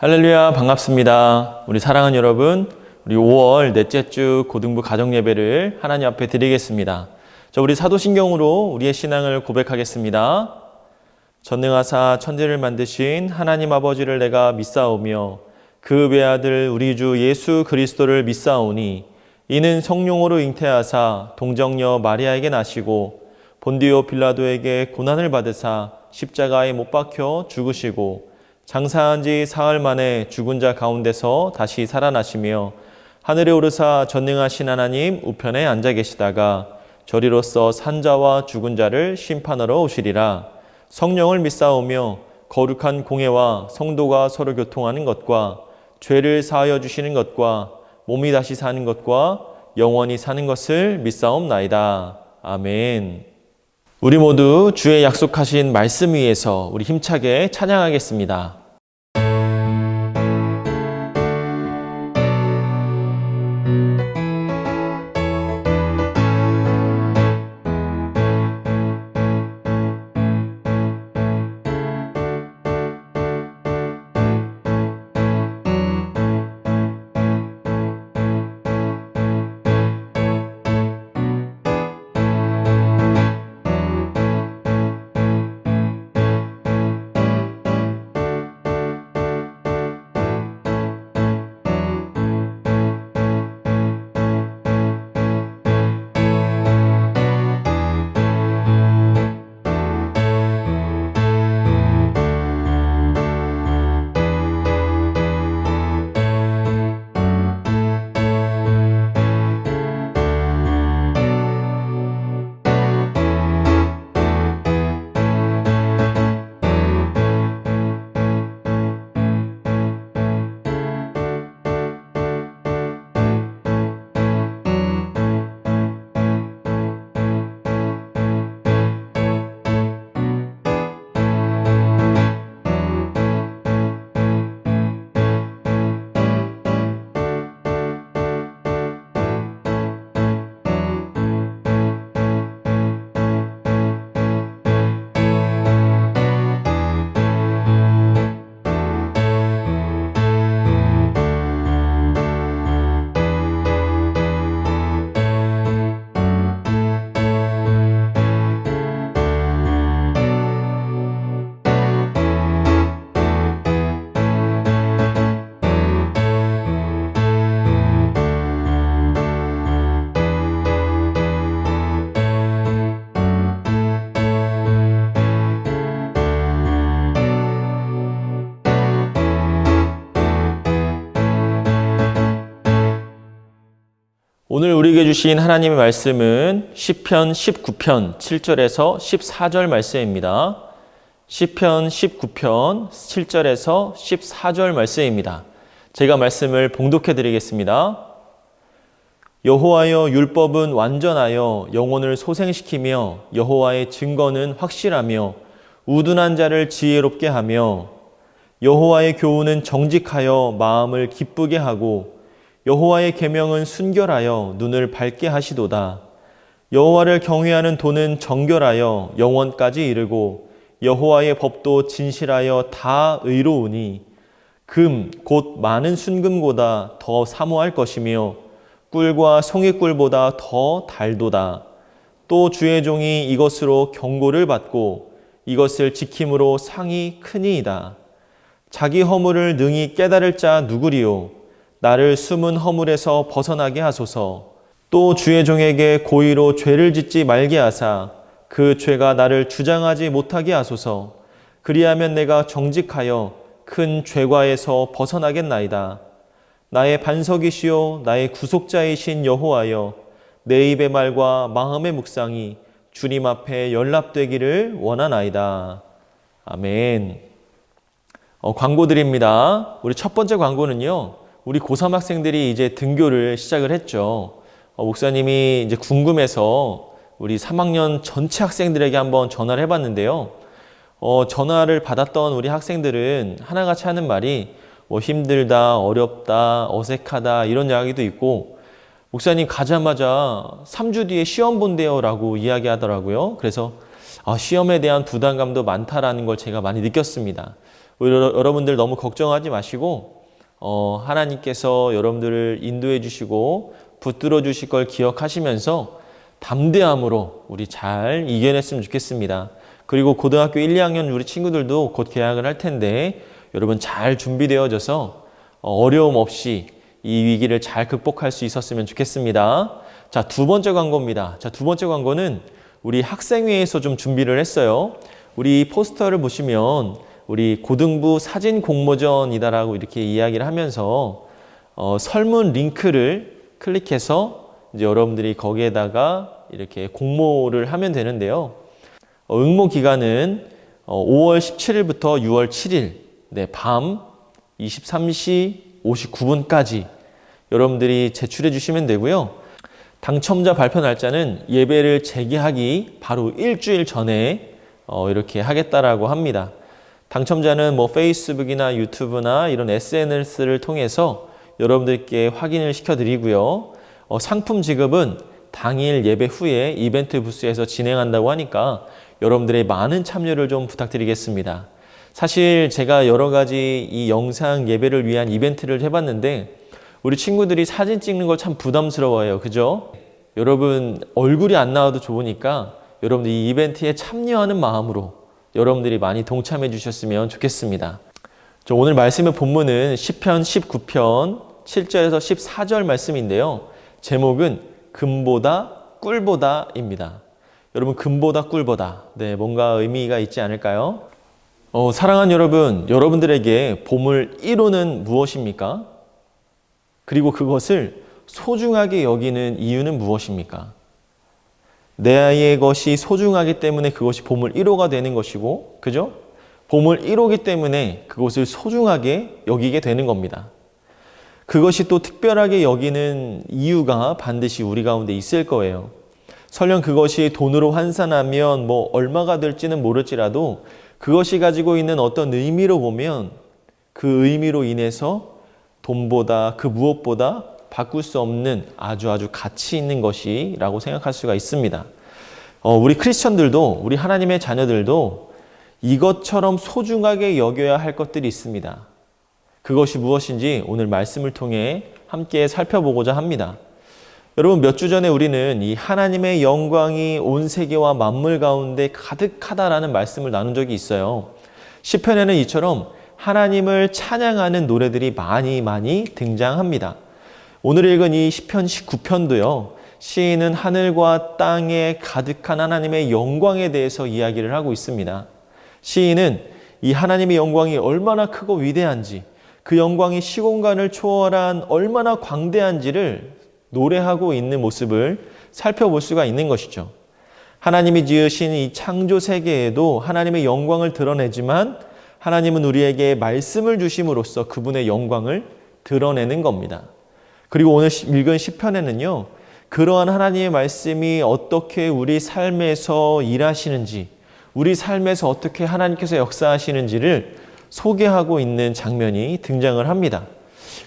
할렐루야, 반갑습니다. 우리 사랑하는 여러분, 우리 5월 넷째 주 고등부 가정예배를 하나님 앞에 드리겠습니다. 우리 사도신경으로 우리의 신앙을 고백하겠습니다. 전능하사 천지를 만드신 하나님 아버지를 내가 믿사오며 그 외아들 우리 주 예수 그리스도를 믿사오니 이는 성령으로 잉태하사 동정녀 마리아에게 나시고 본디오 빌라도에게 고난을 받으사 십자가에 못 박혀 죽으시고 장사한 지 사흘 만에 죽은 자 가운데서 다시 살아나시며 하늘에 오르사 전능하신 하나님 우편에 앉아 계시다가 저리로서 산자와 죽은 자를 심판하러 오시리라. 성령을 믿사오며 거룩한 공회와 성도가 서로 교통하는 것과 죄를 사하여 주시는 것과 몸이 다시 사는 것과 영원히 사는 것을 믿사옵나이다. 아멘. 우리 모두 주의 약속하신 말씀 위에서 우리 힘차게 찬양하겠습니다. 오늘 우리에게 주신 하나님의 말씀은 시편 19편 7절에서 14절 말씀입니다. 시편 19편 7절에서 14절 말씀입니다. 제가 말씀을 봉독해 드리겠습니다. 여호와여 율법은 완전하여 영혼을 소생시키며 여호와의 증거는 확실하며 우둔한 자를 지혜롭게 하며 여호와의 교훈은 정직하여 마음을 기쁘게 하고 여호와의 계명은 순결하여 눈을 밝게 하시도다. 여호와를 경외하는 도는 정결하여 영원까지 이르고 여호와의 법도 진실하여 다 의로우니 금 곧 많은 순금보다 더 사모할 것이며 꿀과 송이꿀보다 더 달도다. 또 주의 종이 이것으로 경고를 받고 이것을 지킴으로 상이 크니이다. 자기 허물을 능히 깨달을 자 누구리요? 나를 숨은 허물에서 벗어나게 하소서. 또 주의 종에게 고의로 죄를 짓지 말게 하사 그 죄가 나를 주장하지 못하게 하소서. 그리하면 내가 정직하여 큰 죄과에서 벗어나겠나이다. 나의 반석이시요 나의 구속자이신 여호와여, 내 입의 말과 마음의 묵상이 주님 앞에 연락되기를 원하나이다. 아멘. 광고 드립니다. 우리 첫 번째 광고는요, 우리 고3 학생들이 이제 등교를 시작을 했죠. 목사님이 이제 궁금해서 우리 3학년 전체 학생들에게 한번 전화를 해봤는데요. 전화를 받았던 우리 학생들은 하나같이 하는 말이 힘들다, 어렵다, 어색하다 이런 이야기도 있고, 목사님 가자마자 3주 뒤에 시험 본대요 라고 이야기하더라고요. 그래서 시험에 대한 부담감도 많다라는 걸 제가 많이 느꼈습니다. 여러분들 너무 걱정하지 마시고 하나님께서 여러분들을 인도해 주시고 붙들어 주실 걸 기억하시면서 담대함으로 우리 잘 이겨냈으면 좋겠습니다. 그리고 고등학교 1, 2학년 우리 친구들도 곧 개학을 할 텐데 여러분 잘 준비되어져서 어려움 없이 이 위기를 잘 극복할 수 있었으면 좋겠습니다. 자, 두 번째 광고입니다. 자, 두 번째 광고는 우리 학생회에서 좀 준비를 했어요. 우리 포스터를 보시면 우리 고등부 사진 공모전이다라고 이렇게 이야기를 하면서 설문 링크를 클릭해서 이제 여러분들이 거기에다가 이렇게 공모를 하면 되는데요. 응모 기간은 5월 17일부터 6월 7일 밤 23시 59분까지 여러분들이 제출해 주시면 되고요. 당첨자 발표 날짜는 예배를 재개하기 바로 일주일 전에 이렇게 하겠다라고 합니다. 당첨자는 뭐 페이스북이나 유튜브나 이런 SNS를 통해서 여러분들께 확인을 시켜드리고요. 상품 지급은 당일 예배 후에 이벤트 부스에서 진행한다고 하니까 여러분들의 많은 참여를 좀 부탁드리겠습니다. 사실 제가 여러 가지 이 영상 예배를 위한 이벤트를 해봤는데 우리 친구들이 사진 찍는 걸 참 부담스러워해요. 그죠? 여러분 얼굴이 안 나와도 좋으니까 여러분들 이 이벤트에 참여하는 마음으로 여러분들이 많이 동참해 주셨으면 좋겠습니다. 오늘 말씀의 본문은 시편 19편 7절에서 14절 말씀인데요. 제목은 금보다 꿀보다입니다. 여러분 금보다 꿀보다 뭔가 의미가 있지 않을까요? 사랑하는 여러분, 여러분들에게 보물 1호는 무엇입니까? 그리고 그것을 소중하게 여기는 이유는 무엇입니까? 내 아이의 것이 소중하기 때문에 그것이 보물 1호가 되는 것이고, 그죠? 보물 1호기 때문에 그것을 소중하게 여기게 되는 겁니다. 그것이 또 특별하게 여기는 이유가 반드시 우리 가운데 있을 거예요. 설령 그것이 돈으로 환산하면 뭐 얼마가 될지는 모를지라도 그것이 가지고 있는 어떤 의미로 보면 그 의미로 인해서 돈보다 그 무엇보다 바꿀 수 없는 아주 가치 있는 것이라고 생각할 수가 있습니다. 우리 크리스천들도 우리 하나님의 자녀들도 이것처럼 소중하게 여겨야 할 것들이 있습니다. 그것이 무엇인지 오늘 말씀을 통해 함께 살펴보고자 합니다. 여러분 몇 주 전에 우리는 이 하나님의 영광이 온 세계와 만물 가운데 가득하다라는 말씀을 나눈 적이 있어요. 시편에는 이처럼 하나님을 찬양하는 노래들이 많이 등장합니다. 오늘 읽은 이 시편 19편도요. 시인은 하늘과 땅에 가득한 하나님의 영광에 대해서 이야기를 하고 있습니다. 시인은 이 하나님의 영광이 얼마나 크고 위대한지, 그 영광이 시공간을 초월한 얼마나 광대한지를 노래하고 있는 모습을 살펴볼 수가 있는 것이죠. 하나님이 지으신 이 창조 세계에도 하나님의 영광을 드러내지만 하나님은 우리에게 말씀을 주심으로써 그분의 영광을 드러내는 겁니다. 그리고 오늘 읽은 시편에는요. 그러한 하나님의 말씀이 어떻게 우리 삶에서 일하시는지, 우리 삶에서 어떻게 하나님께서 역사하시는지를 소개하고 있는 장면이 등장을 합니다.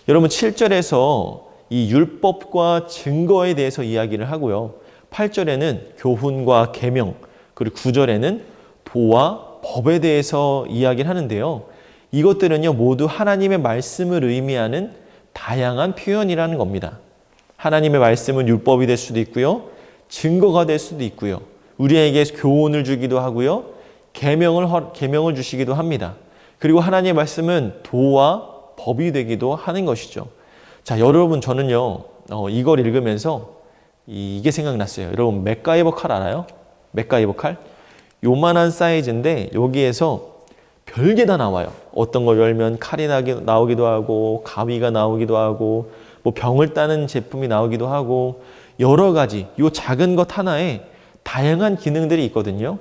여러분 7절에서 이 율법과 증거에 대해서 이야기를 하고요. 8절에는 교훈과 계명, 그리고 9절에는 도와 법에 대해서 이야기를 하는데요. 이것들은요 모두 하나님의 말씀을 의미하는 다양한 표현이라는 겁니다. 하나님의 말씀은 율법이 될 수도 있고요. 증거가 될 수도 있고요. 우리에게 교훈을 주기도 하고요. 계명을 주시기도 합니다. 그리고 하나님의 말씀은 도와 법이 되기도 하는 것이죠. 자, 여러분 저는요. 이걸 읽으면서 이게 생각났어요. 여러분 맥가이버 칼 알아요? 맥가이버 칼? 요만한 사이즈인데 여기에서 별게 다 나와요. 어떤 걸 열면 칼이 나오기도 하고 가위가 나오기도 하고 뭐 병을 따는 제품이 나오기도 하고 여러 가지 요 작은 것 하나에 다양한 기능들이 있거든요.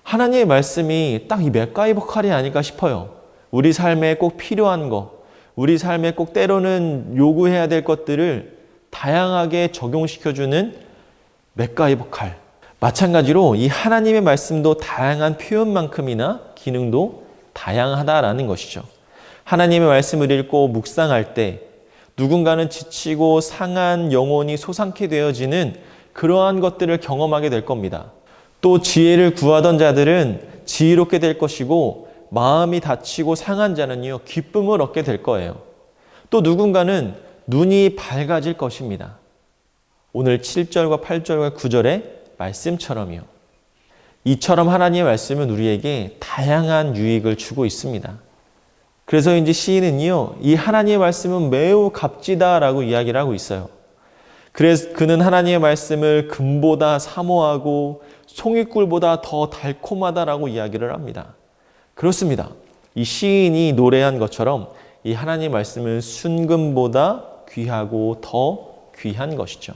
하나님의 말씀이 딱 이 맥가이버 칼이 아닐까 싶어요. 우리 삶에 꼭 필요한 거, 우리 삶에 꼭 때로는 요구해야 될 것들을 다양하게 적용시켜주는 맥가이버 칼. 마찬가지로 이 하나님의 말씀도 다양한 표현만큼이나 기능도 다양하다라는 것이죠. 하나님의 말씀을 읽고 묵상할 때 누군가는 지치고 상한 영혼이 소상케 되어지는 그러한 것들을 경험하게 될 겁니다. 또 지혜를 구하던 자들은 지혜롭게 될 것이고 마음이 다치고 상한 자는요, 기쁨을 얻게 될 거예요. 또 누군가는 눈이 밝아질 것입니다. 오늘 7절과 8절과 9절의 말씀처럼요. 이처럼 하나님의 말씀은 우리에게 다양한 유익을 주고 있습니다. 그래서인지 시인은요, 이 하나님의 말씀은 매우 값지다라고 이야기를 하고 있어요. 그래서 그는 하나님의 말씀을 금보다 사모하고 송이꿀보다 더 달콤하다라고 이야기를 합니다. 그렇습니다. 이 시인이 노래한 것처럼 이 하나님의 말씀은 순금보다 귀하고 더 귀한 것이죠.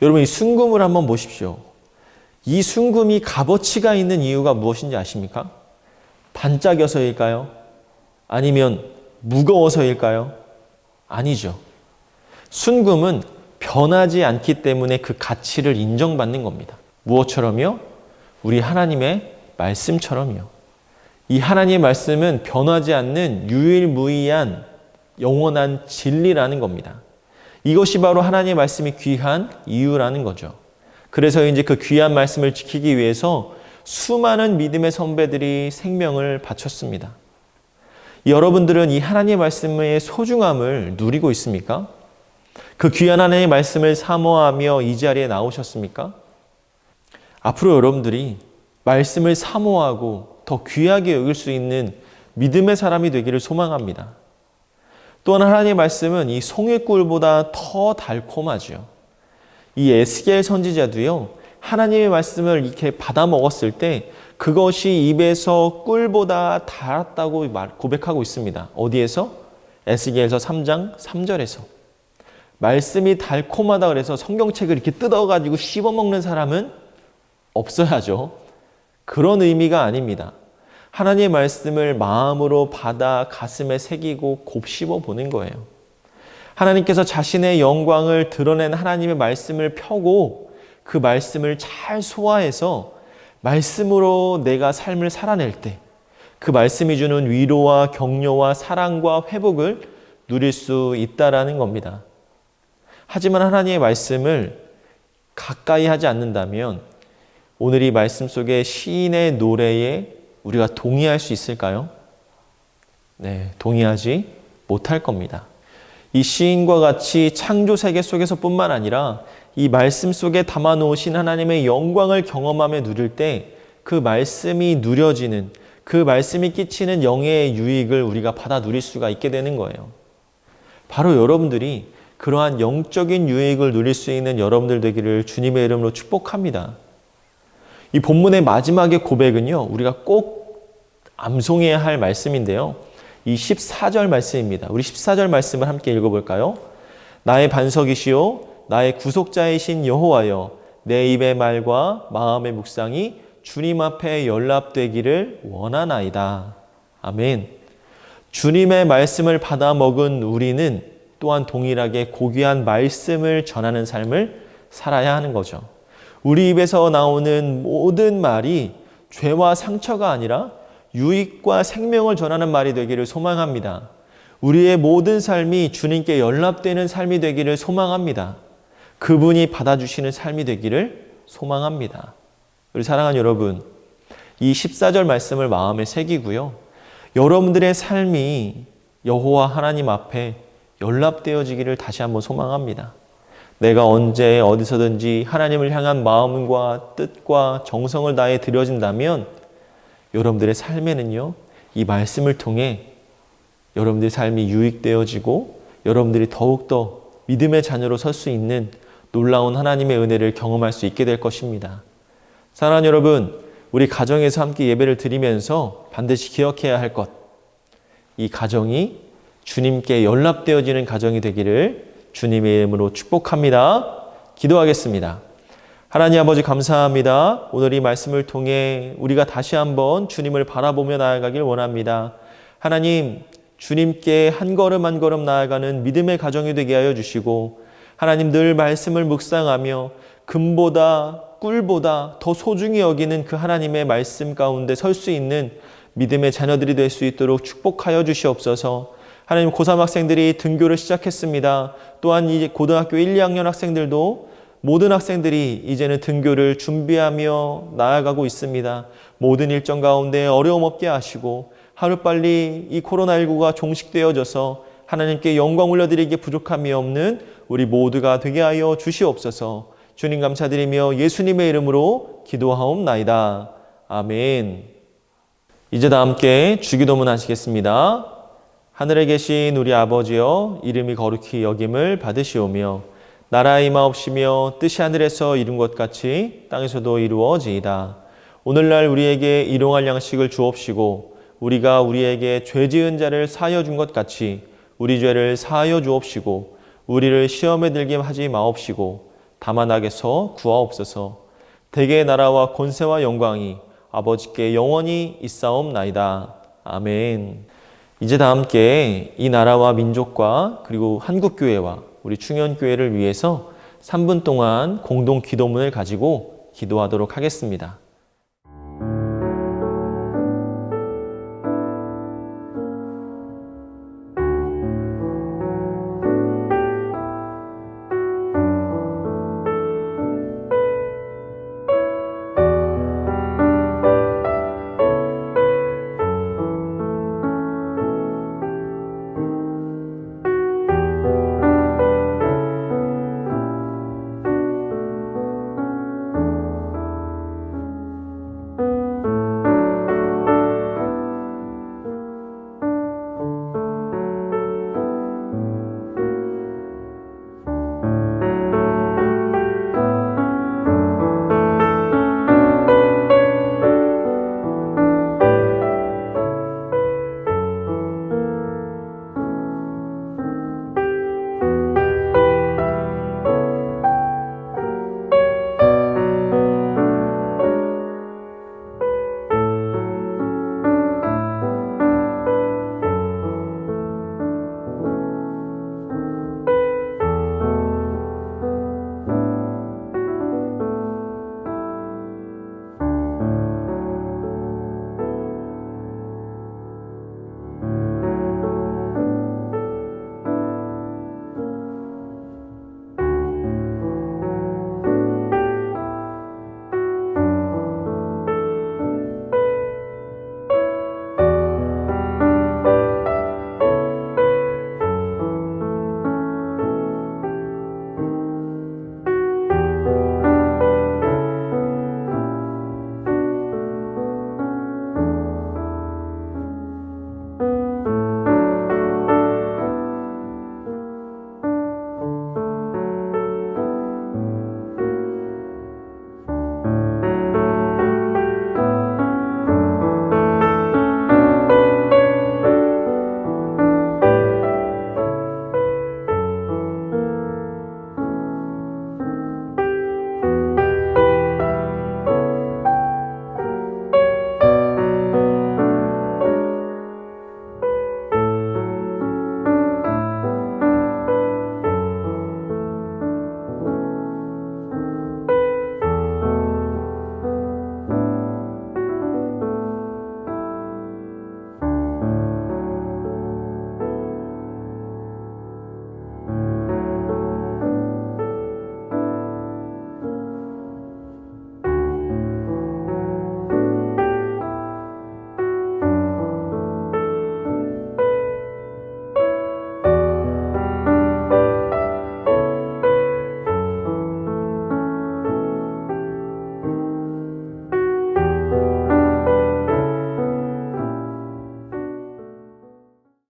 여러분, 이 순금을 한번 보십시오. 이 순금이 값어치가 있는 이유가 무엇인지 아십니까? 반짝여서일까요? 아니면 무거워서일까요? 아니죠. 순금은 변하지 않기 때문에 그 가치를 인정받는 겁니다. 무엇처럼요? 우리 하나님의 말씀처럼요. 이 하나님의 말씀은 변하지 않는 유일무이한 영원한 진리라는 겁니다. 이것이 바로 하나님의 말씀이 귀한 이유라는 거죠. 그래서 이제 그 귀한 말씀을 지키기 위해서 수많은 믿음의 선배들이 생명을 바쳤습니다. 여러분들은 이 하나님의 말씀의 소중함을 누리고 있습니까? 그 귀한 하나님의 말씀을 사모하며 이 자리에 나오셨습니까? 앞으로 여러분들이 말씀을 사모하고 더 귀하게 여길 수 있는 믿음의 사람이 되기를 소망합니다. 또한 하나님의 말씀은 이 송이꿀보다 더 달콤하죠. 이 에스겔 선지자도요, 하나님의 말씀을 이렇게 받아 먹었을 때 그것이 입에서 꿀보다 달았다고 고백하고 있습니다. 어디에서? 에스겔서 3장 3절에서. 말씀이 달콤하다 그래서 성경책을 이렇게 뜯어가지고 씹어먹는 사람은 없어야죠. 그런 의미가 아닙니다. 하나님의 말씀을 마음으로 받아 가슴에 새기고 곱씹어 보는 거예요. 하나님께서 자신의 영광을 드러낸 하나님의 말씀을 펴고 그 말씀을 잘 소화해서 말씀으로 내가 삶을 살아낼 때 그 말씀이 주는 위로와 격려와 사랑과 회복을 누릴 수 있다라는 겁니다. 하지만 하나님의 말씀을 가까이 하지 않는다면 오늘 이 말씀 속의 시인의 노래에 우리가 동의할 수 있을까요? 네, 동의하지 못할 겁니다. 이 시인과 같이 창조 세계 속에서뿐만 아니라 이 말씀 속에 담아 놓으신 하나님의 영광을 경험하며 누릴 때 그 말씀이 누려지는, 그 말씀이 끼치는 영의 유익을 우리가 받아 누릴 수가 있게 되는 거예요. 바로 여러분들이 그러한 영적인 유익을 누릴 수 있는 여러분들 되기를 주님의 이름으로 축복합니다. 이 본문의 마지막의 고백은요, 우리가 꼭 암송해야 할 말씀인데요. 이 14절 말씀입니다. 우리 14절 말씀을 함께 읽어볼까요? 나의 반석이시오, 나의 구속자이신 여호와여, 내 입의 말과 마음의 묵상이 주님 앞에 연락되기를 원하나이다. 아멘. 주님의 말씀을 받아 먹은 우리는 또한 동일하게 고귀한 말씀을 전하는 삶을 살아야 하는 거죠. 우리 입에서 나오는 모든 말이 죄와 상처가 아니라 유익과 생명을 전하는 말이 되기를 소망합니다. 우리의 모든 삶이 주님께 연락되는 삶이 되기를 소망합니다. 그분이 받아주시는 삶이 되기를 소망합니다. 우리 사랑하는 여러분, 이 14절 말씀을 마음에 새기고요. 여러분들의 삶이 여호와 하나님 앞에 연락되어지기를 다시 한번 소망합니다. 내가 언제 어디서든지 하나님을 향한 마음과 뜻과 정성을 다해 드려진다면 여러분들의 삶에는요, 이 말씀을 통해 여러분들의 삶이 유익되어지고 여러분들이 더욱더 믿음의 자녀로 설 수 있는 놀라운 하나님의 은혜를 경험할 수 있게 될 것입니다. 사랑하는 여러분, 우리 가정에서 함께 예배를 드리면서 반드시 기억해야 할 것, 이 가정이 주님께 연락되어지는 가정이 되기를 주님의 이름으로 축복합니다. 기도하겠습니다. 하나님 아버지 감사합니다. 오늘 이 말씀을 통해 우리가 다시 한번 주님을 바라보며 나아가길 원합니다. 하나님, 주님께 한 걸음 한 걸음 나아가는 믿음의 가정이 되게 하여 주시고, 하나님 늘 말씀을 묵상하며 금보다 꿀보다 더 소중히 여기는 그 하나님의 말씀 가운데 설 수 있는 믿음의 자녀들이 될 수 있도록 축복하여 주시옵소서. 하나님, 고3 학생들이 등교를 시작했습니다. 또한 이제 고등학교 1, 2학년 학생들도 모든 학생들이 이제는 등교를 준비하며 나아가고 있습니다. 모든 일정 가운데 어려움 없게 하시고 하루빨리 이 코로나19가 종식되어져서 하나님께 영광 올려드리기에 부족함이 없는 우리 모두가 되게 하여 주시옵소서. 주님 감사드리며 예수님의 이름으로 기도하옵나이다. 아멘. 이제 다 함께 주기도문 하시겠습니다. 하늘에 계신 우리 아버지여, 이름이 거룩히 여김을 받으시오며 나라의 임하옵시며 뜻이 하늘에서 이룬 것 같이 땅에서도 이루어지이다. 오늘날 우리에게 일용할 양식을 주옵시고 우리가 우리에게 죄 지은 자를 사하여 준 것 같이 우리 죄를 사하여 주옵시고 우리를 시험에 들게 하지 마옵시고 다만 악에서 구하옵소서. 대개의 나라와 권세와 영광이 아버지께 영원히 있사옵나이다. 아멘. 이제 다 함께 이 나라와 민족과 그리고 한국교회와 우리 충현교회를 위해서 3분 동안 공동 기도문을 가지고 기도하도록 하겠습니다.